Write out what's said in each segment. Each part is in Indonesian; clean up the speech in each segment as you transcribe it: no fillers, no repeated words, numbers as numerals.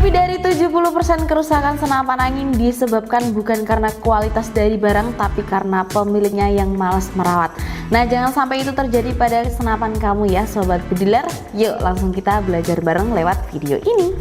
Lebih dari 70% kerusakan senapan angin disebabkan bukan karena kualitas dari barang, tapi karena pemiliknya yang malas merawat. Nah, jangan sampai itu terjadi pada senapan kamu ya Sobat Bediler. Yuk langsung kita belajar bareng lewat video ini.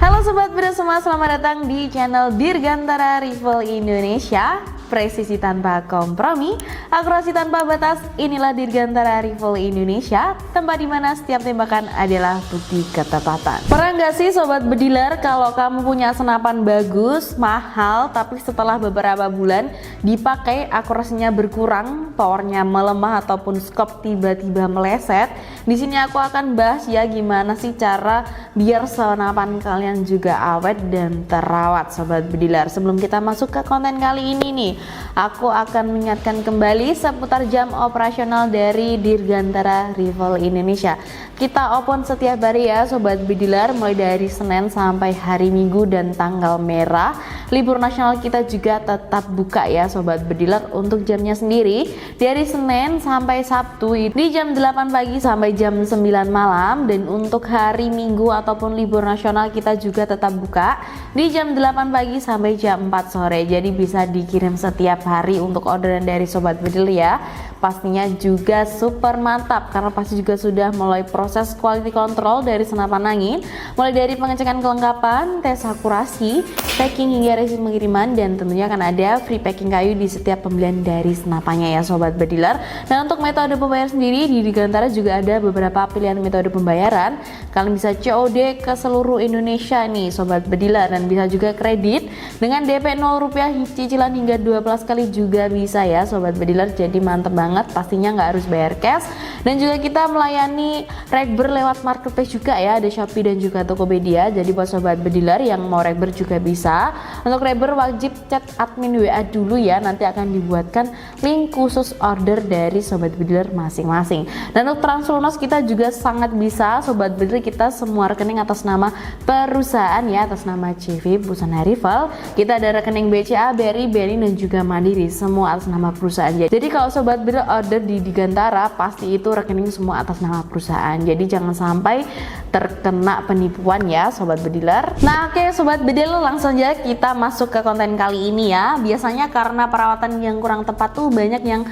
Halo Sobat Bediler semua, selamat datang di channel Dirgantara Rifle Indonesia. Presisi tanpa kompromi, akurasi tanpa batas. Inilah Dirgantara Rifle Indonesia, tempat dimana setiap tembakan adalah bukti ketepatan. Pernah nggak sih Sobat Bediler, kalau kamu punya senapan bagus, mahal, tapi setelah beberapa bulan dipakai akurasinya berkurang, powernya melemah ataupun scope tiba-tiba meleset? Di sini aku akan bahas ya gimana sih cara biar senapan kalian juga awet dan terawat Sobat Bediler. Sebelum kita masuk ke konten kali ini nih, aku akan mengingatkan kembali seputar jam operasional dari Dirgantara Rifle Indonesia. Kita open setiap hari ya Sobat Bediler, mulai dari Senin sampai hari Minggu dan tanggal merah. Libur nasional kita juga tetap buka ya Sobat Bediler. Untuk jamnya sendiri dari Senin sampai Sabtu di jam 8 pagi sampai jam 9 malam, dan untuk hari Minggu ataupun libur nasional kita juga tetap buka di jam 8 pagi sampai jam 4 sore. Jadi bisa dikirim setiap hari untuk orderan dari Sobat Bediler ya. Pastinya juga super mantap karena pasti juga sudah mulai proses quality control dari senapan angin, mulai dari pengecekan kelengkapan, tes akurasi, packing hingga resip pengiriman, dan tentunya akan ada free packing kayu di setiap pembelian dari senapannya ya Sobat Bediler. Dan untuk metode pembayaran sendiri di Dirgantara juga ada beberapa pilihan metode pembayaran. Kalian bisa COD ke seluruh Indonesia nih Sobat Bediler, dan bisa juga kredit dengan DP 0 rupiah, cicilan hingga 12 kali juga bisa ya Sobat Bediler. Jadi mantep banget, pastinya nggak harus bayar cash. Dan juga kita melayani rekber lewat marketplace juga ya, ada Shopee dan juga Tokopedia. Jadi buat Sobat Bediler yang mau rekber juga bisa. Untuk rekber wajib chat admin WA dulu ya, nanti akan dibuatkan link khusus order dari Sobat Bediler masing-masing. Dan untuk transfer lunas kita juga sangat bisa Sobat Bediler, kita semua rekening atas nama perusahaan ya, atas nama CV Busana Rifle. Kita ada rekening BCA, BRI, BNI dan juga Mandiri, semua atas nama perusahaan. Jadi kalau Sobat Bediler order di Dirgantara, pasti itu rekening semua atas nama perusahaan. Jadi jangan sampai terkena penipuan ya Sobat Bediler. Nah oke Sobat Bediler, langsung aja kita masuk ke konten kali ini ya. Biasanya karena perawatan yang kurang tepat tuh banyak yang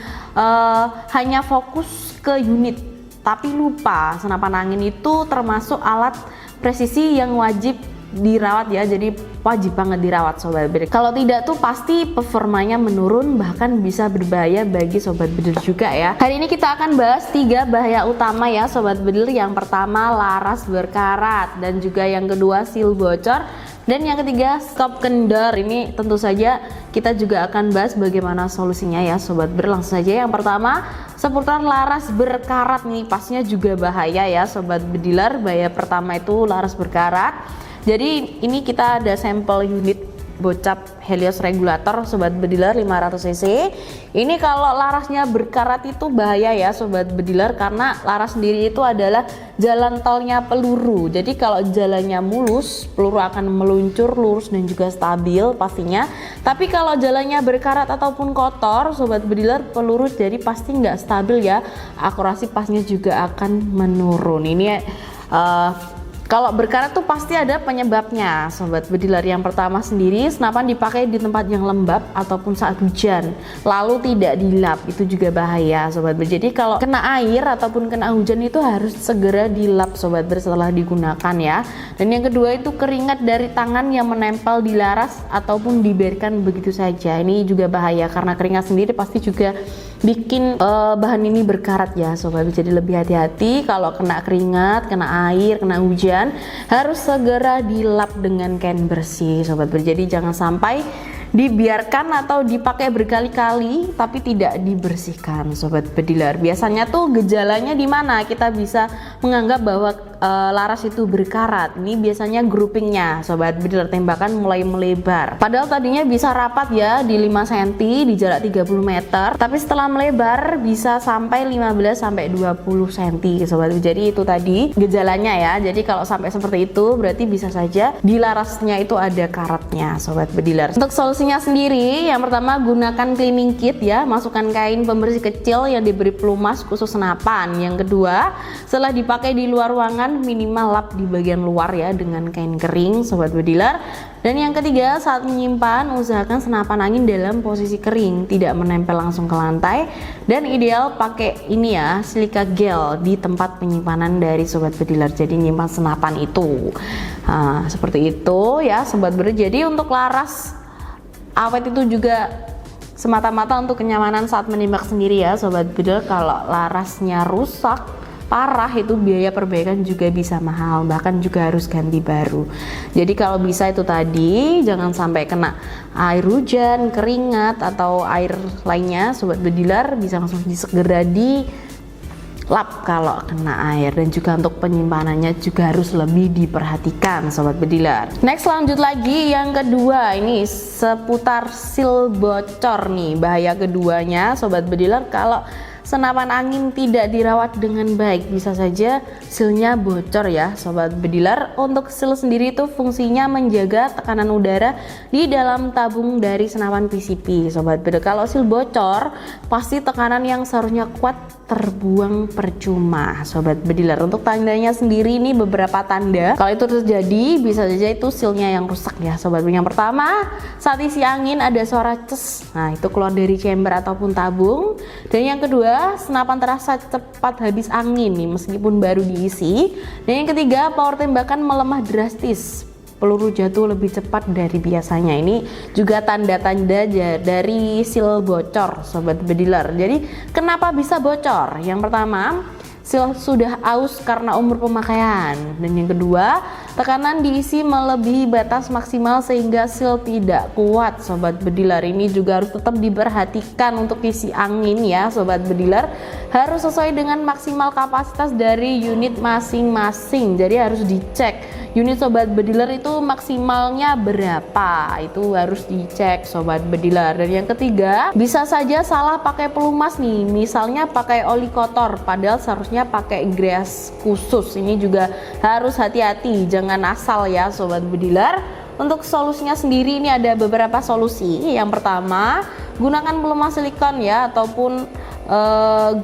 hanya fokus ke unit, tapi lupa senapan angin itu termasuk alat presisi yang wajib dirawat ya. Jadi wajib banget dirawat Sobat Bediler. Kalau tidak tuh pasti performanya menurun, bahkan bisa berbahaya bagi Sobat Bediler juga ya. Hari ini kita akan bahas 3 bahaya utama ya Sobat Bediler. Yang pertama laras berkarat, dan juga yang kedua seal bocor, dan yang ketiga scope kendor. Ini tentu saja kita juga akan bahas bagaimana solusinya ya Sobat Bediler. Langsung saja yang pertama seputar laras berkarat nih, pastinya juga bahaya ya Sobat Bediler. Bahaya pertama itu laras berkarat. Jadi ini kita ada sampel unit bocap Helios regulator Sobat Bediler 500 cc. Ini kalau larasnya berkarat itu bahaya ya Sobat Bediler, karena laras sendiri itu adalah jalan tolnya peluru. Jadi kalau jalannya mulus, peluru akan meluncur lurus dan juga stabil pastinya. Tapi kalau jalannya berkarat ataupun kotor Sobat Bediler, peluru jadi pasti nggak stabil ya. Akurasi pasnya juga akan menurun. Ini kalau berkarat tuh pasti ada penyebabnya Sobat Bediler. Yang pertama sendiri, senapan dipakai di tempat yang lembab ataupun saat hujan, lalu tidak dilap, itu juga bahaya Sobat Bediler. Jadi kalau kena air ataupun kena hujan itu harus segera dilap Sobat Bediler setelah digunakan ya. Dan yang kedua itu keringat dari tangan yang menempel di laras ataupun dibiarkan begitu saja. Ini juga bahaya karena keringat sendiri pasti juga bikin bahan ini berkarat ya Sobat Bediler. Jadi lebih hati-hati kalau kena keringat, kena air, kena hujan, harus segera dilap dengan kain bersih Sobat Bediler. Jadi jangan sampai dibiarkan atau dipakai berkali-kali tapi tidak dibersihkan Sobat Bediler. Biasanya tuh gejalanya di mana kita bisa menganggap bahwa laras itu berkarat. Ini biasanya groupingnya sobat bediler, tembakan mulai melebar. Padahal tadinya bisa rapat ya di 5 cm di jarak 30 meter, tapi setelah melebar bisa sampai 15 sampai 20 cm sobat. Jadi itu tadi gejalanya ya. Jadi kalau sampai seperti itu berarti bisa saja di larasnya itu ada karatnya sobat bediler. Untuk solusinya sendiri, yang pertama gunakan cleaning kit ya, masukkan kain pembersih kecil yang diberi pelumas khusus senapan. Yang kedua, setelah dipakai di luar ruangan minimal lap di bagian luar ya dengan kain kering sobat bediler. Dan yang ketiga, saat menyimpan usahakan senapan angin dalam posisi kering, tidak menempel langsung ke lantai, dan ideal pakai ini ya, silika gel di tempat penyimpanan dari sobat bediler. Jadi nyimpan senapan itu seperti itu ya sobat bediler. Jadi untuk laras awet itu juga semata-mata untuk kenyamanan saat menembak sendiri ya sobat bediler. Kalau larasnya rusak parah itu biaya perbaikan juga bisa mahal, bahkan juga harus ganti baru. Jadi kalau bisa itu tadi jangan sampai kena air hujan, keringat atau air lainnya sobat bediler, bisa langsung segera di lap kalau kena air. Dan juga untuk penyimpanannya juga harus lebih diperhatikan sobat bediler. Next, lanjut lagi yang kedua, ini seputar seal bocor nih. Bahaya keduanya sobat bediler, kalau senapan angin tidak dirawat dengan baik bisa saja sealnya bocor ya sobat bediler. Untuk seal sendiri itu fungsinya menjaga tekanan udara di dalam tabung dari senapan PCP sobat bediler. Kalau seal bocor pasti tekanan yang seharusnya kuat terbuang percuma sobat bediler. Untuk tandanya sendiri ini beberapa tanda kalau itu terjadi, bisa saja itu sealnya yang rusak ya sobat bediler. Yang pertama, saat isi angin ada suara ces, nah itu keluar dari chamber ataupun tabung. Dan yang kedua, senapan terasa cepat habis angin nih meskipun baru diisi. Dan yang ketiga, power tembakan melemah drastis, peluru jatuh lebih cepat dari biasanya. Ini juga tanda-tanda dari seal bocor sobat bediler. Jadi kenapa bisa bocor? Yang pertama, seal sudah aus karena umur pemakaian. Dan yang kedua, tekanan diisi melebihi batas maksimal sehingga seal tidak kuat sobat bediler. Ini juga harus tetap diperhatikan untuk isi angin ya sobat bediler, harus sesuai dengan maksimal kapasitas dari unit masing-masing. Jadi harus dicek unit sobat bediler itu maksimalnya berapa, itu harus dicek sobat bediler. Dan yang ketiga, bisa saja salah pakai pelumas nih, misalnya pakai oli kotor padahal seharusnya pakai grease khusus. Ini juga harus hati-hati, jangan asal ya sobat bediler. Untuk solusinya sendiri ini ada beberapa solusi. Yang pertama, gunakan pelumas silikon ya ataupun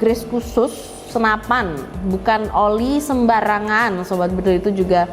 grease khusus senapan, bukan oli sembarangan sobat bediler, itu juga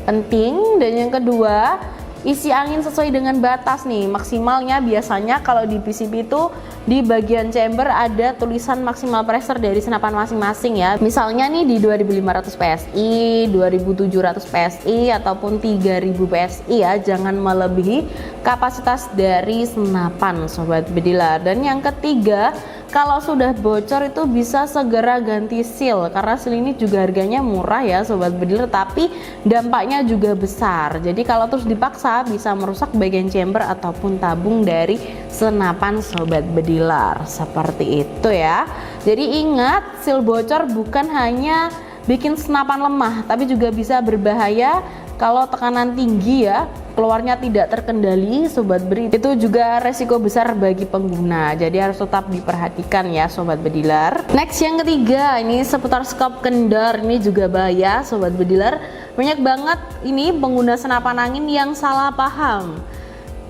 penting. Dan yang kedua, isi angin sesuai dengan batas nih, maksimalnya biasanya kalau di PCP itu di bagian chamber ada tulisan maksimal pressure dari senapan masing-masing ya. Misalnya nih di 2500 PSI, 2700 PSI ataupun 3000 PSI ya, jangan melebihi kapasitas dari senapan sobat bediler. Dan yang ketiga, kalau sudah bocor itu bisa segera ganti seal, karena seal ini juga harganya murah ya sobat bediler, tapi dampaknya juga besar. Jadi kalau terus dipaksa bisa merusak bagian chamber ataupun tabung dari senapan sobat bediler. Seperti itu ya. Jadi ingat, seal bocor bukan hanya bikin senapan lemah, tapi juga bisa berbahaya kalau tekanan tinggi ya, keluarnya tidak terkendali sobat bediler, itu juga resiko besar bagi pengguna. Jadi harus tetap diperhatikan ya sobat bediler. Next, yang ketiga, ini seputar skop kendor. Ini juga bahaya sobat bediler. Banyak banget ini pengguna senapan angin yang salah paham,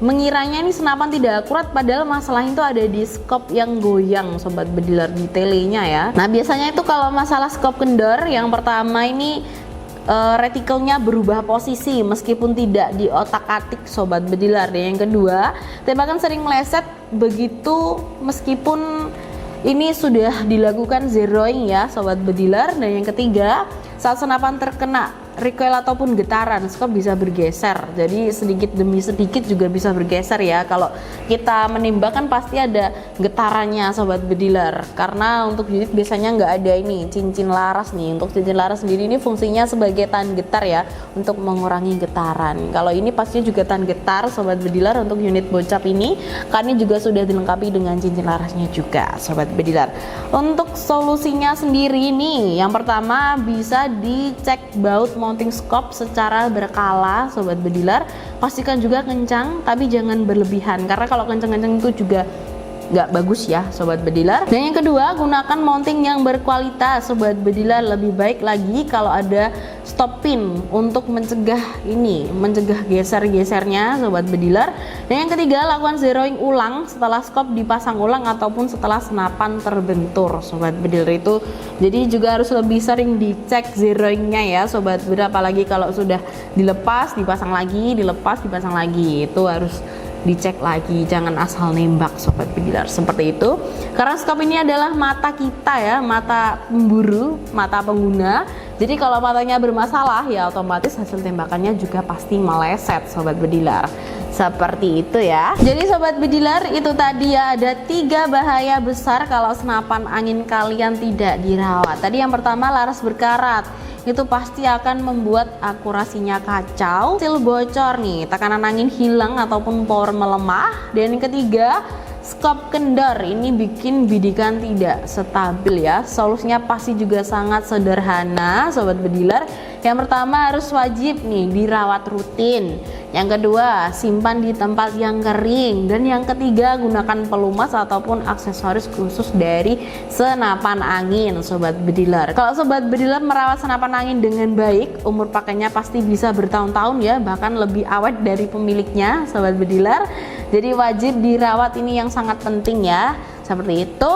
mengiranya ini senapan tidak akurat, padahal masalah itu ada di skop yang goyang sobat bediler, di telenya ya. Nah biasanya itu kalau masalah skop kendor, yang pertama ini retikelnya berubah posisi meskipun tidak di otak-atik sobat bediler. Dan yang kedua, tembakan sering meleset begitu meskipun ini sudah dilakukan zeroing ya sobat bediler. Dan yang ketiga, saat senapan terkena recoil ataupun getaran, skop bisa bergeser. Jadi sedikit demi sedikit juga bisa bergeser ya. Kalau kita menembak kan pasti ada getarannya sobat bediler. Karena untuk unit biasanya nggak ada ini cincin laras nih. Untuk cincin laras sendiri ini fungsinya sebagai tahan getar ya, untuk mengurangi getaran. Kalau ini pastinya juga tahan getar sobat bediler untuk unit bocap ini, karena juga sudah dilengkapi dengan cincin larasnya juga sobat bediler. Untuk solusinya sendiri nih, yang pertama bisa dicek baut mounting scope secara berkala sobat bediler. Pastikan juga kencang tapi jangan berlebihan, karena kalau kencang-kencang itu juga nggak bagus ya sobat bediler. Dan yang kedua, gunakan mounting yang berkualitas sobat bediler. Lebih baik lagi kalau ada stop pin untuk mencegah geser-gesernya sobat bediler. Dan yang ketiga, lakukan zeroing ulang setelah skop dipasang ulang ataupun setelah senapan terbentur sobat bediler itu. Jadi juga harus lebih sering dicek zeroingnya ya sobat bediler, apalagi kalau sudah dilepas dipasang lagi, dilepas dipasang lagi, itu harus dicek lagi, jangan asal nembak sobat bediler seperti itu. Karena skop ini adalah mata kita ya, mata pemburu, mata pengguna. Jadi kalau matanya bermasalah ya otomatis hasil tembakannya juga pasti meleset sobat bediler. Seperti itu ya. Jadi sobat bediler, itu tadi ya, ada 3 bahaya besar kalau senapan angin kalian tidak dirawat. Tadi yang pertama, laras berkarat. Itu pasti akan membuat akurasinya kacau, hasil bocor nih, tekanan angin hilang ataupun power melemah. Dan yang ketiga, skop kendor, ini bikin bidikan tidak stabil ya. Solusinya pasti juga sangat sederhana sobat bediler. Yang pertama, harus wajib nih dirawat rutin. Yang kedua, simpan di tempat yang kering. Dan yang ketiga, gunakan pelumas ataupun aksesoris khusus dari senapan angin sobat bediler. Kalau sobat bediler merawat senapan angin dengan baik, umur pakainya pasti bisa bertahun-tahun ya, bahkan lebih awet dari pemiliknya sobat bediler. Jadi wajib dirawat, ini yang sangat penting ya. Seperti itu.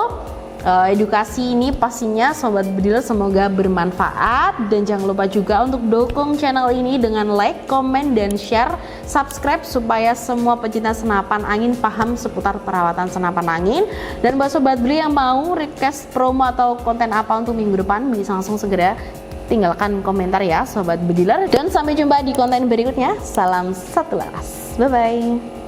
Edukasi ini pastinya sobat bediler semoga bermanfaat, dan jangan lupa juga untuk dukung channel ini dengan like, komen, dan share, subscribe supaya semua pecinta senapan angin paham seputar perawatan senapan angin. Dan buat sobat beli yang mau request promo atau konten apa untuk minggu depan, bisa langsung segera tinggalkan komentar ya sobat bediler. Dan sampai jumpa di konten berikutnya. Salam satu laras, bye bye.